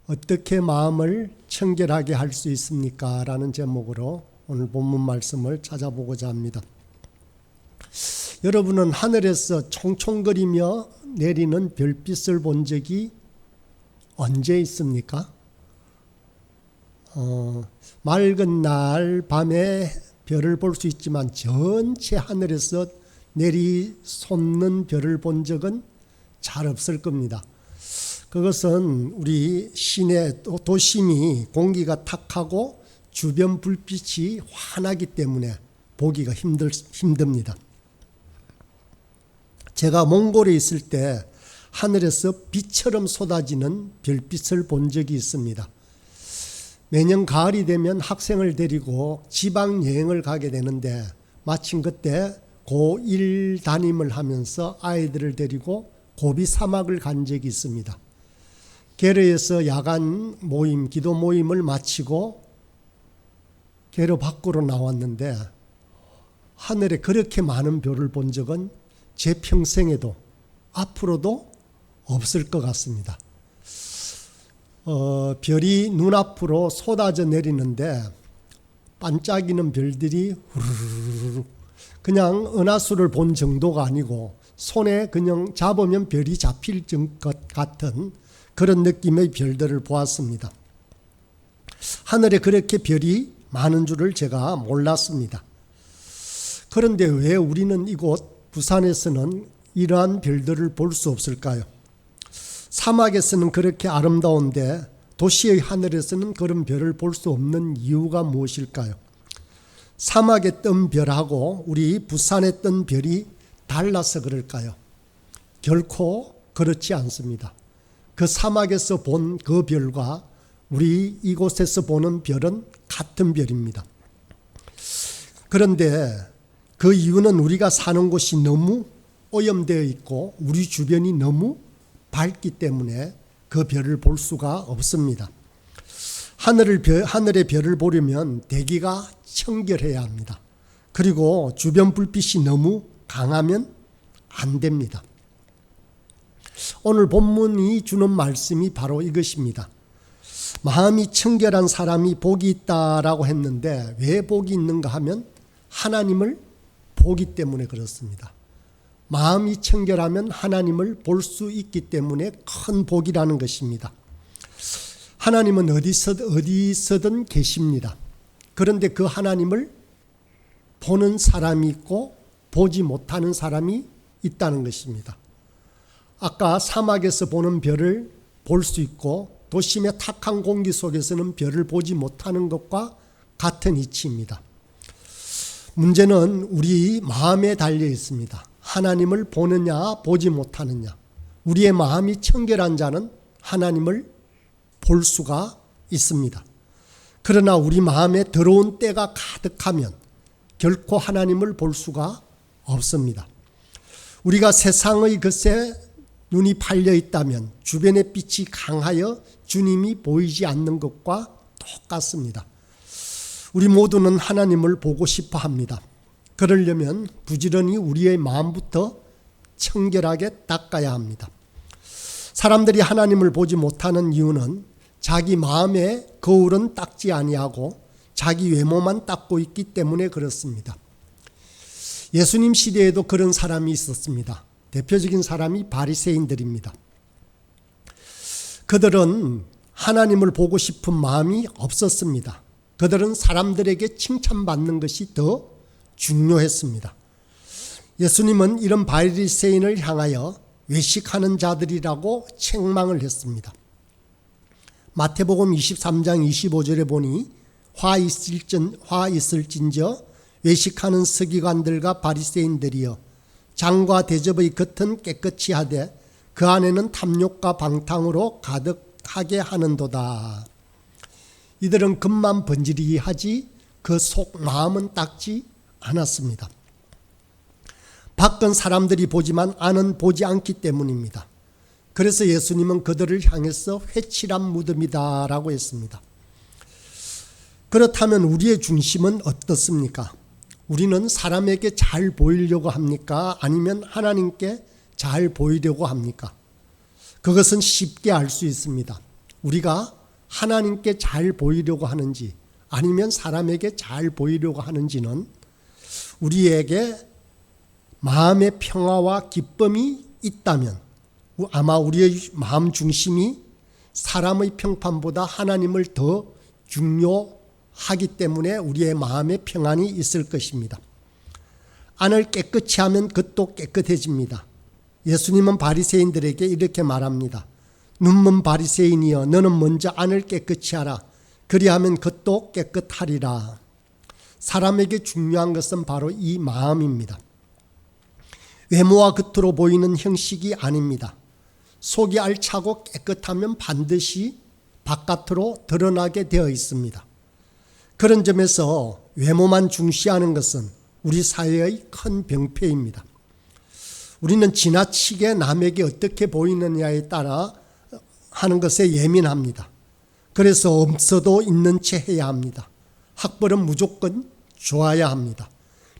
어떻게 마음을 청결하게 할 수 있습니까? 라는 제목으로 오늘 본문 말씀을 찾아보고자 합니다. 여러분은 하늘에서 총총거리며 내리는 별빛을 본 적이 언제 있습니까? 맑은 날 밤에 별을 볼 수 있지만 전체 하늘에서 내리솟는 별을 본 적은 잘 없을 겁니다. 그것은 우리 시내 도심이 공기가 탁하고 주변 불빛이 환하기 때문에 보기가 힘듭니다. 제가 몽골에 있을 때 하늘에서 비처럼 쏟아지는 별빛을 본 적이 있습니다. 매년 가을이 되면 학생을 데리고 지방 여행을 가게 되는데 마침 그때 고1 담임을 하면서 아이들을 데리고 고비 사막을 간 적이 있습니다. 게르에서 야간 모임, 기도 모임을 마치고 게르 밖으로 나왔는데 하늘에 그렇게 많은 별을 본 적은 제 평생에도 앞으로도 없을 것 같습니다. 별이 눈앞으로 쏟아져 내리는데 반짝이는 별들이 후루룩 그냥 은하수를 본 정도가 아니고 손에 그냥 잡으면 별이 잡힐 것 같은 그런 느낌의 별들을 보았습니다. 하늘에 그렇게 별이 많은 줄을 제가 몰랐습니다. 그런데 왜 우리는 이곳 부산에서는 이러한 별들을 볼 수 없을까요? 사막에서는 그렇게 아름다운데 도시의 하늘에서는 그런 별을 볼 수 없는 이유가 무엇일까요? 사막에 뜬 별하고 우리 부산에 뜬 별이 달라서 그럴까요? 결코 그렇지 않습니다. 그 사막에서 본 그 별과 우리 이곳에서 보는 별은 같은 별입니다. 그런데 그 이유는 우리가 사는 곳이 너무 오염되어 있고 우리 주변이 너무 밝기 때문에 그 별을 볼 수가 없습니다. 하늘의 별을 보려면 대기가 청결해야 합니다. 그리고 주변 불빛이 너무 강하면 안 됩니다. 오늘 본문이 주는 말씀이 바로 이것입니다. 마음이 청결한 사람이 복이 있다라고 했는데 왜 복이 있는가 하면 하나님을 보기 때문에 그렇습니다. 마음이 청결하면 하나님을 볼 수 있기 때문에 큰 복이라는 것입니다. 하나님은 어디서든 계십니다. 그런데 그 하나님을 보는 사람이 있고 보지 못하는 사람이 있다는 것입니다. 아까 사막에서 보는 별을 볼 수 있고 도심의 탁한 공기 속에서는 별을 보지 못하는 것과 같은 이치입니다. 문제는 우리 마음에 달려 있습니다. 하나님을 보느냐 보지 못하느냐. 우리의 마음이 청결한 자는 하나님을 볼 수가 있습니다. 그러나 우리 마음에 더러운 때가 가득하면 결코 하나님을 볼 수가 없습니다. 우리가 세상의 것에 눈이 팔려 있다면 주변의 빛이 강하여 주님이 보이지 않는 것과 똑같습니다. 우리 모두는 하나님을 보고 싶어 합니다. 그러려면 부지런히 우리의 마음부터 청결하게 닦아야 합니다. 사람들이 하나님을 보지 못하는 이유는 자기 마음의 거울은 닦지 아니하고 자기 외모만 닦고 있기 때문에 그렇습니다. 예수님 시대에도 그런 사람이 있었습니다. 대표적인 사람이 바리새인들입니다. 그들은 하나님을 보고 싶은 마음이 없었습니다. 그들은 사람들에게 칭찬받는 것이 더 중요했습니다. 예수님은 이런 바리새인을 향하여 외식하는 자들이라고 책망을 했습니다. 마태복음 23장 25절에 보니 화 있을진저 외식하는 서기관들과 바리새인들이여 장과 대접의 겉은 깨끗이 하되 그 안에는 탐욕과 방탕으로 가득하게 하는도다. 이들은 겉만 번지르르 하지 그 속 마음은 닦지 않았습니다. 밖은 사람들이 보지만 안은 보지 않기 때문입니다. 그래서 예수님은 그들을 향해서 회칠한 무덤이다 라고 했습니다. 그렇다면 우리의 중심은 어떻습니까? 우리는 사람에게 잘 보이려고 합니까? 아니면 하나님께 잘 보이려고 합니까? 그것은 쉽게 알 수 있습니다. 우리가 하나님께 잘 보이려고 하는지 아니면 사람에게 잘 보이려고 하는지는 우리에게 마음의 평화와 기쁨이 있다면 아마 우리의 마음 중심이 사람의 평판보다 하나님을 더 중요하기 때문에 우리의 마음의 평안이 있을 것입니다. 안을 깨끗이 하면 겉도 깨끗해집니다. 예수님은 바리새인들에게 이렇게 말합니다. 눈먼 바리새인이여 너는 먼저 안을 깨끗이 하라. 그리하면 겉도 깨끗하리라. 사람에게 중요한 것은 바로 이 마음입니다. 외모와 겉으로 보이는 형식이 아닙니다. 속이 알차고 깨끗하면 반드시 바깥으로 드러나게 되어 있습니다. 그런 점에서 외모만 중시하는 것은 우리 사회의 큰 병폐입니다. 우리는 지나치게 남에게 어떻게 보이느냐에 따라 하는 것에 예민합니다. 그래서 없어도 있는 채 해야 합니다. 학벌은 무조건 좋아야 합니다.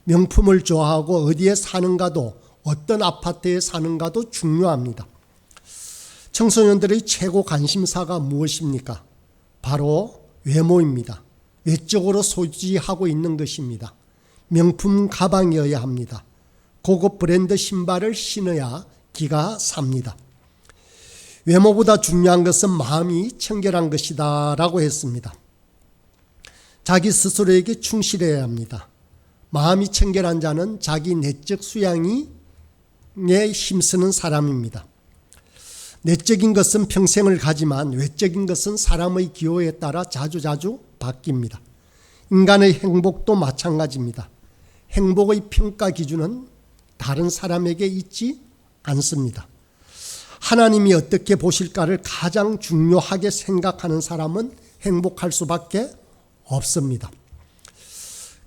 명품을 좋아하고 어디에 사는가도 어떤 아파트에 사는가도 중요합니다. 청소년들의 최고 관심사가 무엇입니까? 바로 외모입니다. 외적으로 소지하고 있는 것입니다. 명품 가방이어야 합니다. 고급 브랜드 신발을 신어야 기가 삽니다. 외모보다 중요한 것은 마음이 청결한 것이다 라고 했습니다. 자기 스스로에게 충실해야 합니다. 마음이 청결한 자는 자기 내적 수양에 힘쓰는 사람입니다. 내적인 것은 평생을 가지만 외적인 것은 사람의 기호에 따라 자주자주 바뀝니다. 인간의 행복도 마찬가지입니다. 행복의 평가 기준은 다른 사람에게 있지 않습니다. 하나님이 어떻게 보실까를 가장 중요하게 생각하는 사람은 행복할 수밖에 없습니다.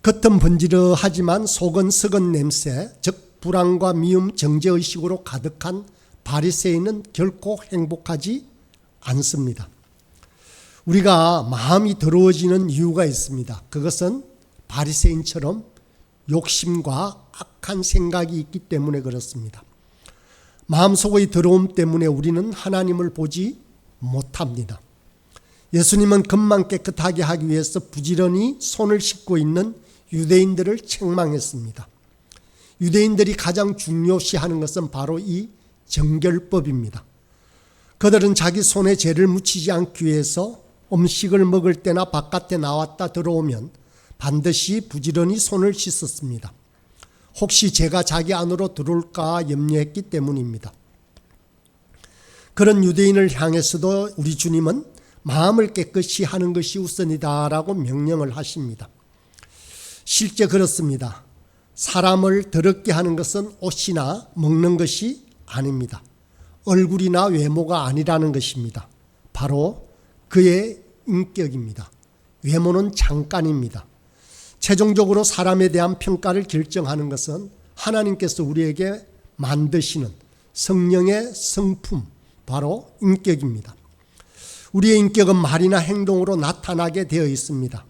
겉은 번지르하지만 속은 썩은 냄새, 즉 불안과 미움, 정죄의식으로 가득한 바리새인은 결코 행복하지 않습니다. 우리가 마음이 더러워지는 이유가 있습니다. 그것은 바리새인처럼 욕심과 악한 생각이 있기 때문에 그렇습니다. 마음속의 더러움 때문에 우리는 하나님을 보지 못합니다. 예수님은 겉만 깨끗하게 하기 위해서 부지런히 손을 씻고 있는 유대인들을 책망했습니다. 유대인들이 가장 중요시하는 것은 바로 이 정결법입니다. 그들은 자기 손에 죄를 묻히지 않기 위해서 음식을 먹을 때나 바깥에 나왔다 들어오면 반드시 부지런히 손을 씻었습니다. 혹시 죄가 자기 안으로 들어올까 염려했기 때문입니다. 그런 유대인을 향해서도 우리 주님은 마음을 깨끗이 하는 것이 우선이다라고 명령을 하십니다. 실제 그렇습니다. 사람을 더럽게 하는 것은 옷이나 먹는 것이 아닙니다. 얼굴이나 외모가 아니라는 것입니다. 바로 그의 인격입니다. 외모는 잠깐입니다. 최종적으로 사람에 대한 평가를 결정하는 것은 하나님께서 우리에게 만드시는 성령의 성품, 바로 인격입니다. 우리의 인격은 말이나 행동으로 나타나게 되어 있습니다.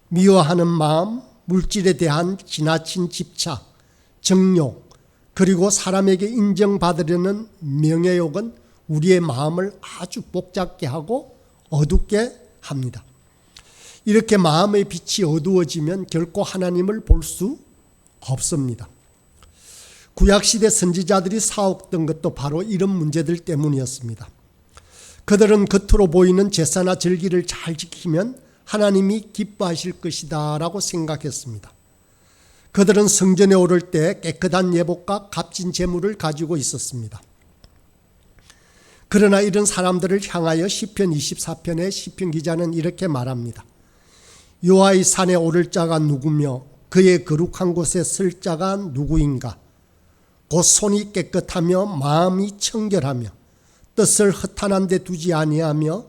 미워하는 마음, 물질에 대한 지나친 집착, 정욕, 그리고 사람에게 인정받으려는 명예욕은 우리의 마음을 아주 복잡게 하고 어둡게 합니다. 이렇게 마음의 빛이 어두워지면 결코 하나님을 볼 수 없습니다. 구약시대 선지자들이 싸웠던 것도 바로 이런 문제들 때문이었습니다. 그들은 겉으로 보이는 제사나 절기를 잘 지키면 하나님이 기뻐하실 것이다 라고 생각했습니다. 그들은 성전에 오를 때 깨끗한 예복과 값진 재물을 가지고 있었습니다. 그러나 이런 사람들을 향하여 시편 24편의 시편 기자는 이렇게 말합니다. 여호와의 산에 오를 자가 누구며 그의 거룩한 곳에 설 자가 누구인가? 곧 손이 깨끗하며 마음이 청결하며 뜻을 허탄한 데 두지 아니하며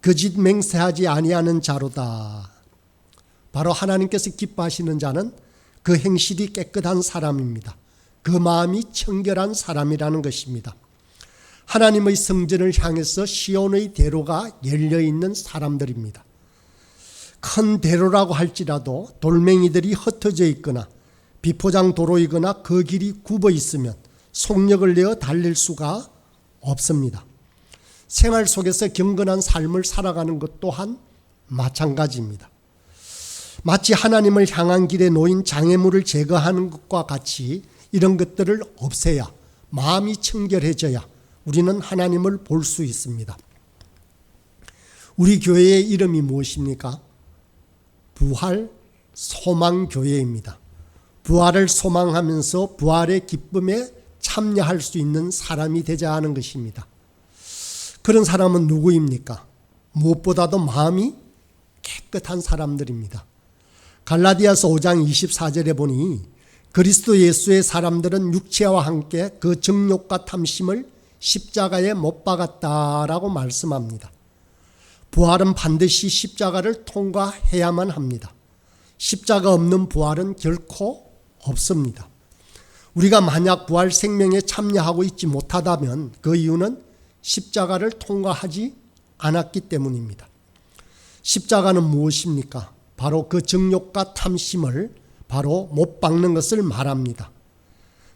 거짓 맹세하지 아니하는 자로다. 바로 하나님께서 기뻐하시는 자는 그 행실이 깨끗한 사람입니다. 그 마음이 청결한 사람이라는 것입니다. 하나님의 성전을 향해서 시온의 대로가 열려있는 사람들입니다. 큰 대로라고 할지라도 돌멩이들이 흩어져 있거나 비포장 도로이거나 그 길이 굽어 있으면 속력을 내어 달릴 수가 없습니다. 생활 속에서 경건한 삶을 살아가는 것 또한 마찬가지입니다. 마치 하나님을 향한 길에 놓인 장애물을 제거하는 것과 같이 이런 것들을 없애야, 마음이 청결해져야 우리는 하나님을 볼 수 있습니다. 우리 교회의 이름이 무엇입니까? 부활 소망교회입니다. 부활을 소망하면서 부활의 기쁨에 참여할 수 있는 사람이 되자 하는 것입니다. 그런 사람은 누구입니까? 무엇보다도 마음이 깨끗한 사람들입니다. 갈라디아서 5장 24절에 보니 그리스도 예수의 사람들은 육체와 함께 그 정욕과 탐심을 십자가에 못 박았다라고 말씀합니다. 부활은 반드시 십자가를 통과해야만 합니다. 십자가 없는 부활은 결코 없습니다. 우리가 만약 부활 생명에 참여하고 있지 못하다면 그 이유는 십자가를 통과하지 않았기 때문입니다. 십자가는 무엇입니까? 바로 그 정욕과 탐심을 바로 못 박는 것을 말합니다.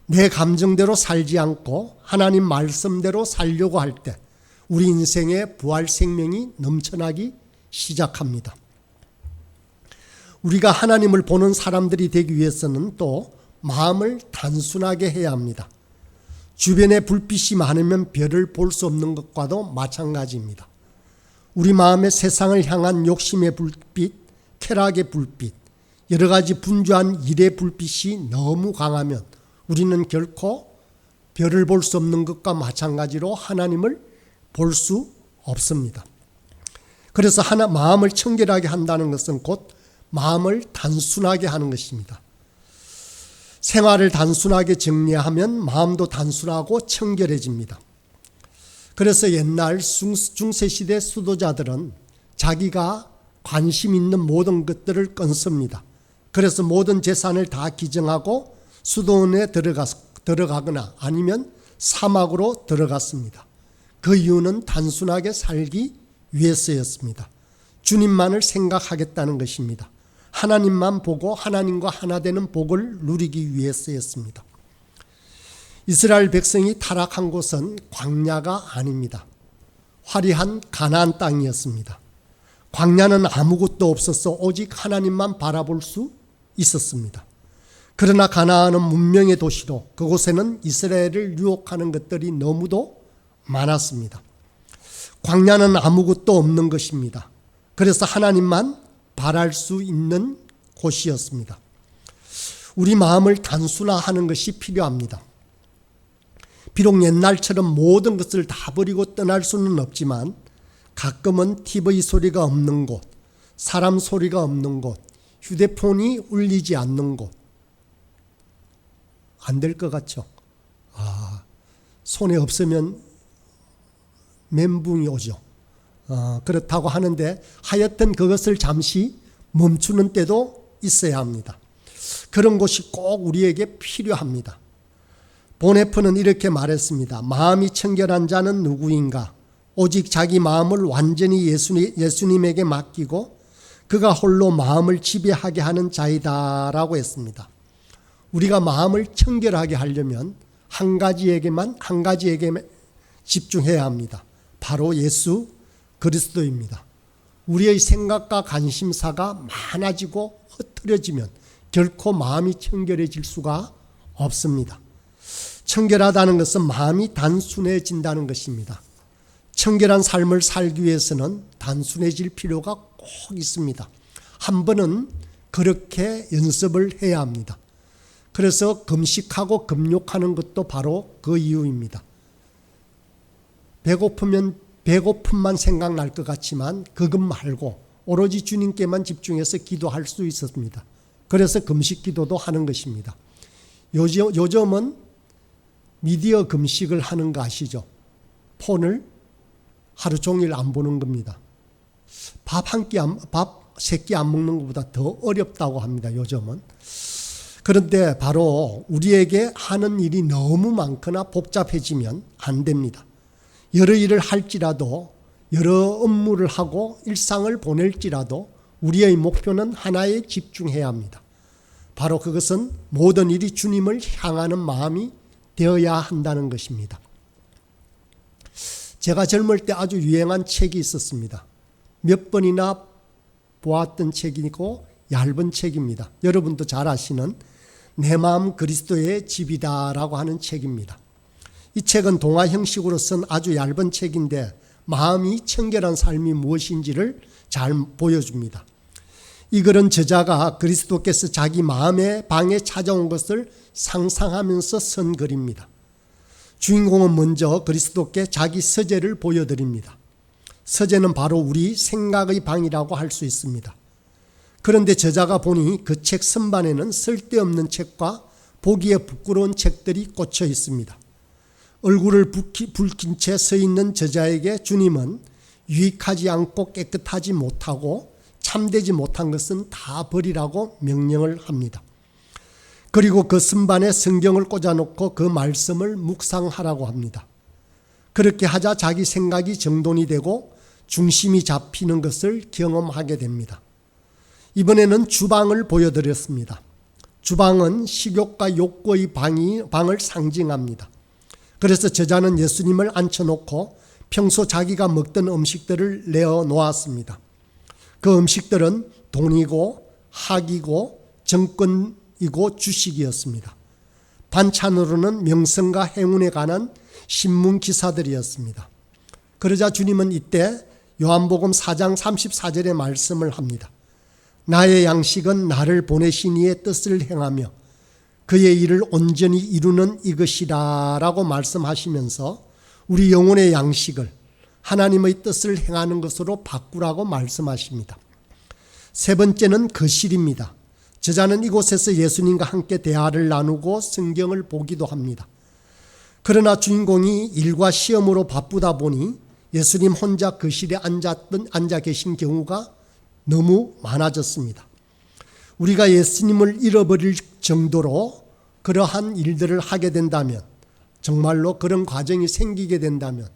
내 감정대로 살지 않고 하나님 말씀대로 살려고 할 때 우리 인생에 부활 생명이 넘쳐나기 시작합니다. 우리가 하나님을 보는 사람들이 되기 위해서는 또 마음을 단순하게 해야 합니다. 주변에 불빛이 많으면 별을 볼 수 없는 것과도 마찬가지입니다. 우리 마음의 세상을 향한 욕심의 불빛, 쾌락의 불빛, 여러 가지 분주한 일의 불빛이 너무 강하면 우리는 결코 별을 볼 수 없는 것과 마찬가지로 하나님을 볼 수 없습니다. 그래서 마음을 청결하게 한다는 것은 곧 마음을 단순하게 하는 것입니다. 생활을 단순하게 정리하면 마음도 단순하고 청결해집니다. 그래서 옛날 중세시대 수도자들은 자기가 관심 있는 모든 것들을 끊습니다. 그래서 모든 재산을 다 기증하고 수도원에 들어가거나 아니면 사막으로 들어갔습니다. 그 이유는 단순하게 살기 위해서였습니다. 주님만을 생각하겠다는 것입니다. 하나님만 보고 하나님과 하나 되는 복을 누리기 위해서였습니다. 이스라엘 백성이 타락한 곳은 광야가 아닙니다. 화려한 가나안 땅이었습니다. 광야는 아무것도 없어서 오직 하나님만 바라볼 수 있었습니다. 그러나 가나안은 문명의 도시로 그곳에는 이스라엘을 유혹하는 것들이 너무도 많았습니다. 광야는 아무것도 없는 것입니다. 그래서 하나님만 바랄 수 있는 곳이었습니다. 우리 마음을 단순화하는 것이 필요합니다. 비록 옛날처럼 모든 것을 다 버리고 떠날 수는 없지만 가끔은 TV 소리가 없는 곳, 사람 소리가 없는 곳, 휴대폰이 울리지 않는 곳, 안 될 것 같죠? 손에 없으면 멘붕이 오죠. 그렇다고 하는데 하여튼 그것을 잠시 멈추는 때도 있어야 합니다. 그런 곳이 꼭 우리에게 필요합니다. 보네프는 이렇게 말했습니다. 마음이 청결한 자는 누구인가? 오직 자기 마음을 완전히 예수님에게 맡기고 그가 홀로 마음을 지배하게 하는 자이다라고 했습니다. 우리가 마음을 청결하게 하려면 한 가지에게만 집중해야 합니다. 바로 예수 그리스도입니다. 우리의 생각과 관심사가 많아지고 흐트러지면 결코 마음이 청결해질 수가 없습니다. 청결하다는 것은 마음이 단순해진다는 것입니다. 청결한 삶을 살기 위해서는 단순해질 필요가 꼭 있습니다. 한 번은 그렇게 연습을 해야 합니다. 그래서 금식하고 금욕하는 것도 바로 그 이유입니다. 배고프면 배고픔만 생각날 것 같지만 그것 말고 오로지 주님께만 집중해서 기도할 수 있었습니다. 그래서 금식 기도도 하는 것입니다. 요즘은 미디어 금식을 하는 거 아시죠? 폰을 하루 종일 안 보는 겁니다. 밥 세 끼 안 먹는 것보다 더 어렵다고 합니다. 요즘은. 그런데 바로 우리에게 하는 일이 너무 많거나 복잡해지면 안 됩니다. 여러 일을 할지라도 여러 업무를 하고 일상을 보낼지라도 우리의 목표는 하나에 집중해야 합니다. 바로 그것은 모든 일이 주님을 향하는 마음이 되어야 한다는 것입니다. 제가 젊을 때 아주 유행한 책이 있었습니다. 몇 번이나 보았던 책이고 얇은 책입니다. 여러분도 잘 아시는 내 마음 그리스도의 집이다라고 하는 책입니다. 이 책은 동화 형식으로 쓴 아주 얇은 책인데 마음이 청결한 삶이 무엇인지를 잘 보여줍니다. 이 글은 저자가 그리스도께서 자기 마음의 방에 찾아온 것을 상상하면서 쓴 글입니다. 주인공은 먼저 그리스도께 자기 서재를 보여드립니다. 서재는 바로 우리 생각의 방이라고 할 수 있습니다. 그런데 저자가 보니 그 책 선반에는 쓸데없는 책과 보기에 부끄러운 책들이 꽂혀 있습니다. 얼굴을 붉힌 채 서 있는 저자에게 주님은 유익하지 않고 깨끗하지 못하고 참되지 못한 것은 다 버리라고 명령을 합니다. 그리고 그 선반에 성경을 꽂아놓고 그 말씀을 묵상하라고 합니다. 그렇게 하자 자기 생각이 정돈이 되고 중심이 잡히는 것을 경험하게 됩니다. 이번에는 주방을 보여드렸습니다. 주방은 식욕과 욕구의 방을 상징합니다. 그래서 저자는 예수님을 앉혀놓고 평소 자기가 먹던 음식들을 내어놓았습니다. 그 음식들은 돈이고 학이고 정권이고 주식이었습니다. 반찬으로는 명성과 행운에 관한 신문 기사들이었습니다. 그러자 주님은 이때 요한복음 4장 34절의 말씀을 합니다. 나의 양식은 나를 보내신 이의 뜻을 행하며 그의 일을 온전히 이루는 이것이라 라고 말씀하시면서 우리 영혼의 양식을 하나님의 뜻을 행하는 것으로 바꾸라고 말씀하십니다. 세 번째는 거실입니다. 저자는 이곳에서 예수님과 함께 대화를 나누고 성경을 보기도 합니다. 그러나 주인공이 일과 시험으로 바쁘다 보니 예수님 혼자 거실에 앉아 계신 경우가 너무 많아졌습니다. 우리가 예수님을 잃어버릴 정도로 그러한 일들을 하게 된다면, 정말로 그런 과정이 생기게 된다면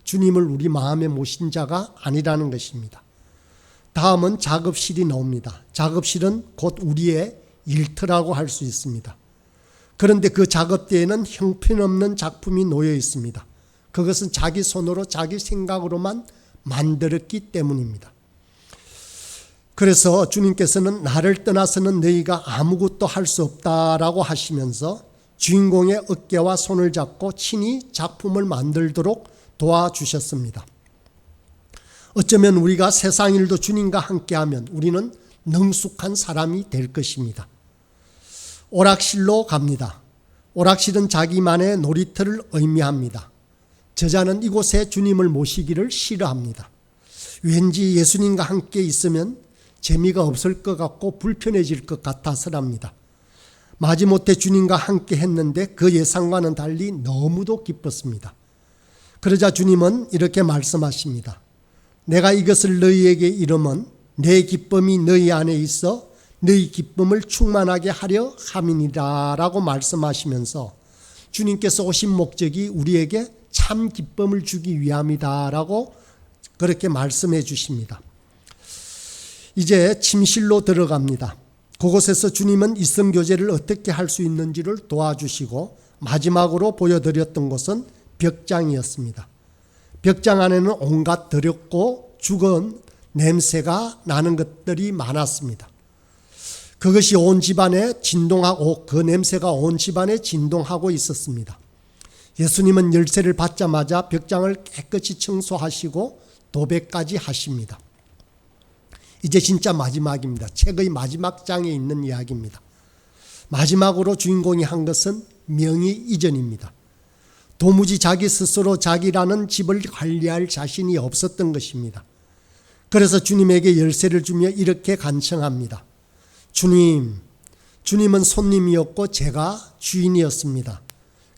주님을 우리 마음에 모신 자가 아니라는 것입니다. 다음은 작업실이 나옵니다. 작업실은 곧 우리의 일터라고 할 수 있습니다. 그런데 그 작업대에는 형편없는 작품이 놓여 있습니다. 그것은 자기 손으로 자기 생각으로만 만들었기 때문입니다. 그래서 주님께서는 나를 떠나서는 너희가 아무것도 할 수 없다라고 하시면서 주인공의 어깨와 손을 잡고 친히 작품을 만들도록 도와주셨습니다. 어쩌면 우리가 세상 일도 주님과 함께하면 우리는 능숙한 사람이 될 것입니다. 오락실로 갑니다. 오락실은 자기만의 놀이터를 의미합니다. 저자는 이곳에 주님을 모시기를 싫어합니다. 왠지 예수님과 함께 있으면 재미가 없을 것 같고 불편해질 것 같아서랍니다. 마지못해 주님과 함께 했는데 그 예상과는 달리 너무도 기뻤습니다. 그러자 주님은 이렇게 말씀하십니다. 내가 이것을 너희에게 이르면 내 기쁨이 너희 안에 있어 너희 기쁨을 충만하게 하려 함이니라 라고 말씀하시면서 주님께서 오신 목적이 우리에게 참 기쁨을 주기 위함이다 라고 그렇게 말씀해 주십니다. 이제 침실로 들어갑니다. 그곳에서 주님은 이성교제를 어떻게 할 수 있는지를 도와주시고 마지막으로 보여드렸던 것은 벽장이었습니다. 벽장 안에는 온갖 더럽고 죽은 냄새가 나는 것들이 많았습니다. 그것이 온 집안에 진동하고 그 냄새가 온 집안에 진동하고 있었습니다. 예수님은 열쇠를 받자마자 벽장을 깨끗이 청소하시고 도배까지 하십니다. 이제 진짜 마지막입니다. 책의 마지막 장에 있는 이야기입니다. 마지막으로 주인공이 한 것은 명의 이전입니다. 도무지 자기 스스로 자기라는 집을 관리할 자신이 없었던 것입니다. 그래서 주님에게 열쇠를 주며 이렇게 간청합니다. 주님은 손님이었고 제가 주인이었습니다.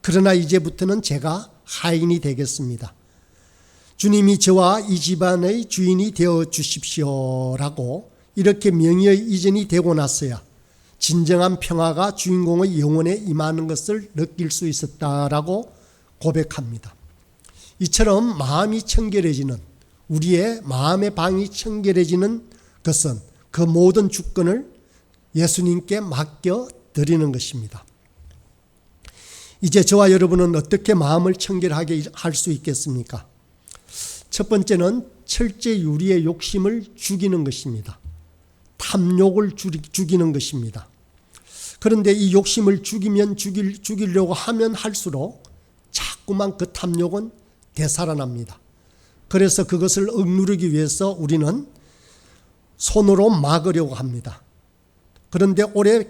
그러나 이제부터는 제가 하인이 되겠습니다. 주님이 저와 이 집안의 주인이 되어 주십시오라고 이렇게 명의의 이전이 되고 나서야 진정한 평화가 주인공의 영혼에 임하는 것을 느낄 수 있었다라고 고백합니다. 이처럼 마음이 청결해지는, 우리의 마음의 방이 청결해지는 것은 그 모든 주권을 예수님께 맡겨 드리는 것입니다. 이제 저와 여러분은 어떻게 마음을 청결하게 할 수 있겠습니까? 첫 번째는 철제 유리의 욕심을 죽이는 것입니다. 탐욕을 죽이는 것입니다. 그런데 이 욕심을 죽이려고 하면 할수록 자꾸만 그 탐욕은 되살아납니다. 그래서 그것을 억누르기 위해서 우리는 손으로 막으려고 합니다. 그런데 오래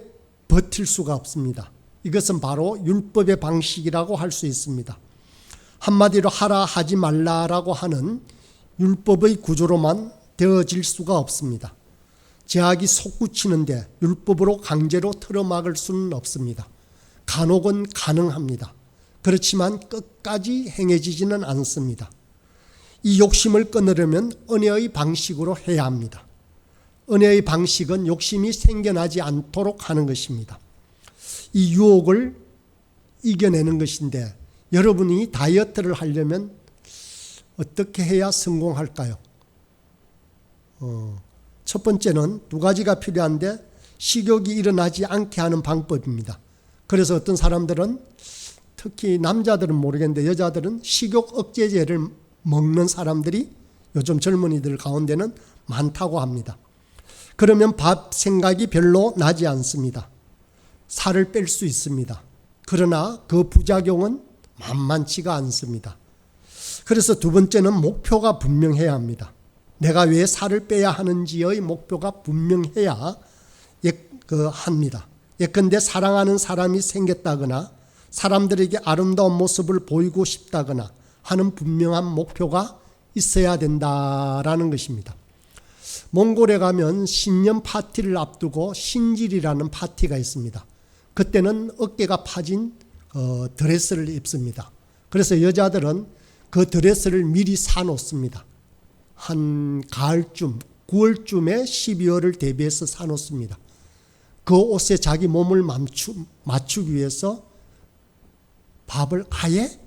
버틸 수가 없습니다. 이것은 바로 율법의 방식이라고 할 수 있습니다. 한마디로 하라 하지 말라라고 하는 율법의 구조로만 되어질 수가 없습니다. 제약이 솟구치는데 율법으로 강제로 틀어막을 수는 없습니다. 간혹은 가능합니다. 그렇지만 끝까지 행해지지는 않습니다. 이 욕심을 끊으려면 은혜의 방식으로 해야 합니다. 은혜의 방식은 욕심이 생겨나지 않도록 하는 것입니다. 이 유혹을 이겨내는 것인데 여러분이 다이어트를 하려면 어떻게 해야 성공할까요? 첫 번째는 두 가지가 필요한데 식욕이 일어나지 않게 하는 방법입니다. 그래서 어떤 사람들은 특히 남자들은 모르겠는데 여자들은 식욕 억제제를 먹는 사람들이 요즘 젊은이들 가운데는 많다고 합니다. 그러면 밥 생각이 별로 나지 않습니다. 살을 뺄 수 있습니다. 그러나 그 부작용은 만만치가 않습니다. 그래서 두 번째는 목표가 분명해야 합니다. 내가 왜 살을 빼야 하는지의 목표가 분명해야 합니다. 예컨대 사랑하는 사람이 생겼다거나 사람들에게 아름다운 모습을 보이고 싶다거나 하는 분명한 목표가 있어야 된다라는 것입니다. 몽골에 가면 신년 파티를 앞두고 신질이라는 파티가 있습니다. 그때는 어깨가 파진 드레스를 입습니다. 그래서 여자들은 그 드레스를 미리 사놓습니다. 한 가을쯤 9월쯤에 12월을 대비해서 사놓습니다. 그 옷에 자기 몸을 맞추기 위해서 밥을 아예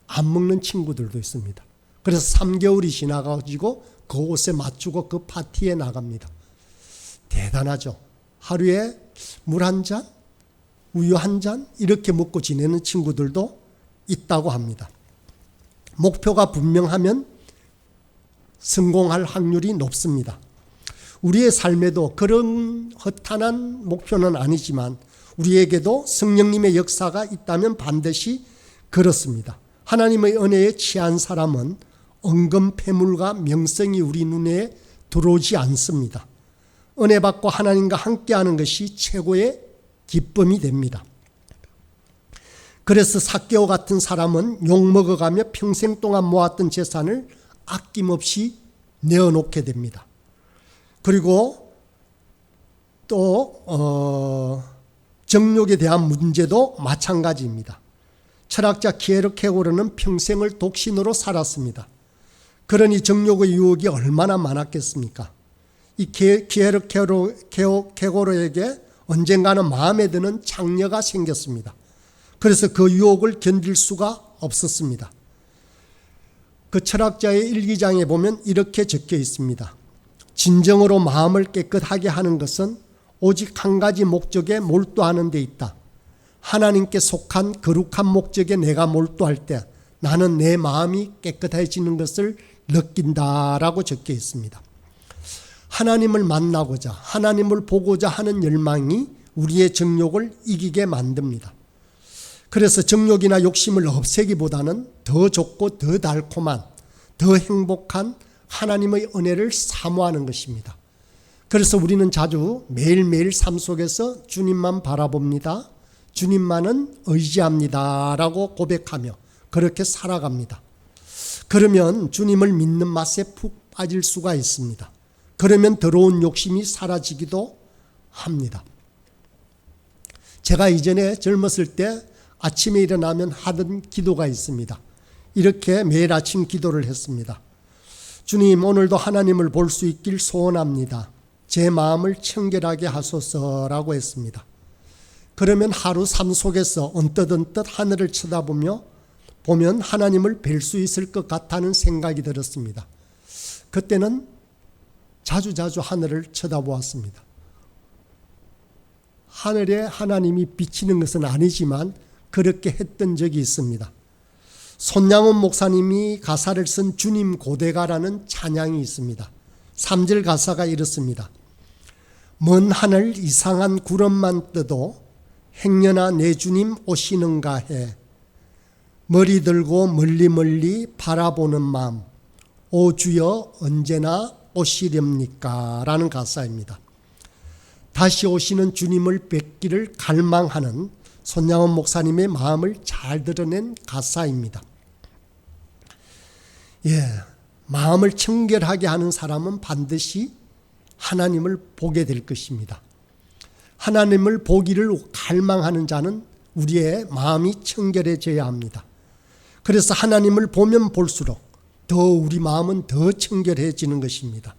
안 먹는 친구들도 있습니다. 그래서 3개월이 지나가지고 그 옷에 맞추고 그 파티에 나갑니다. 대단하죠. 하루에 물 한 잔, 우유 한 잔 이렇게 먹고 지내는 친구들도 있다고 합니다. 목표가 분명하면 성공할 확률이 높습니다. 우리의 삶에도 그런 허탄한 목표는 아니지만 우리에게도 성령님의 역사가 있다면 반드시 그렇습니다. 하나님의 은혜에 취한 사람은 은금 패물과 명성이 우리 눈에 들어오지 않습니다. 은혜 받고 하나님과 함께하는 것이 최고의 기쁨이 됩니다. 그래서 삭개오 같은 사람은 욕먹어가며 평생 동안 모았던 재산을 아낌없이 내어놓게 됩니다. 그리고 또 정욕에 대한 문제도 마찬가지입니다. 철학자 키에르케고르는 평생을 독신으로 살았습니다. 그러니 정욕의 유혹이 얼마나 많았겠습니까? 이 키에르케고르에게 언젠가는 마음에 드는 장녀가 생겼습니다. 그래서 그 유혹을 견딜 수가 없었습니다. 그 철학자의 일기장에 보면 이렇게 적혀 있습니다. 진정으로 마음을 깨끗하게 하는 것은 오직 한 가지 목적에 몰두하는 데 있다. 하나님께 속한 거룩한 목적에 내가 몰두할 때 나는 내 마음이 깨끗해지는 것을 느낀다라고 적혀 있습니다. 하나님을 만나고자 하나님을 보고자 하는 열망이 우리의 정욕을 이기게 만듭니다. 그래서 정욕이나 욕심을 없애기보다는 더 좋고 더 달콤한 더 행복한 하나님의 은혜를 사모하는 것입니다. 그래서 우리는 자주 매일매일 삶 속에서 주님만 바라봅니다. 주님만은 의지합니다 라고 고백하며 그렇게 살아갑니다. 그러면 주님을 믿는 맛에 푹 빠질 수가 있습니다. 그러면 더러운 욕심이 사라지기도 합니다. 제가 이전에 젊었을 때 아침에 일어나면 하던 기도가 있습니다. 이렇게 매일 아침 기도를 했습니다. 주님, 오늘도 하나님을 볼 수 있길 소원합니다. 제 마음을 청결하게 하소서라고 했습니다. 그러면 하루 삶 속에서 언뜻 하늘을 쳐다보며 보면 하나님을 뵐 수 있을 것 같다는 생각이 들었습니다. 그때는 자주 하늘을 쳐다보았습니다. 하늘에 하나님이 비치는 것은 아니지만 그렇게 했던 적이 있습니다. 손양원 목사님이 가사를 쓴 주님 고대가라는 찬양이 있습니다. 3절 가사가 이렇습니다. 먼 하늘 이상한 구름만 떠도 행여나 내 주님 오시는가 해. 머리 들고 멀리 멀리 바라보는 마음, 오 주여 언제나 오시렵니까? 라는 가사입니다. 다시 오시는 주님을 뵙기를 갈망하는 손양원 목사님의 마음을 잘 드러낸 가사입니다. 마음을 청결하게 하는 사람은 반드시 하나님을 보게 될 것입니다. 하나님을 보기를 갈망하는 자는 우리의 마음이 청결해져야 합니다. 그래서 하나님을 보면 볼수록 더 우리 마음은 더 청결해지는 것입니다.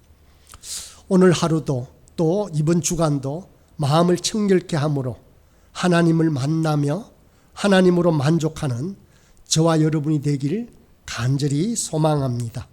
오늘 하루도 또 이번 주간도 마음을 청결케 함으로 하나님을 만나며 하나님으로 만족하는 저와 여러분이 되기를 간절히 소망합니다.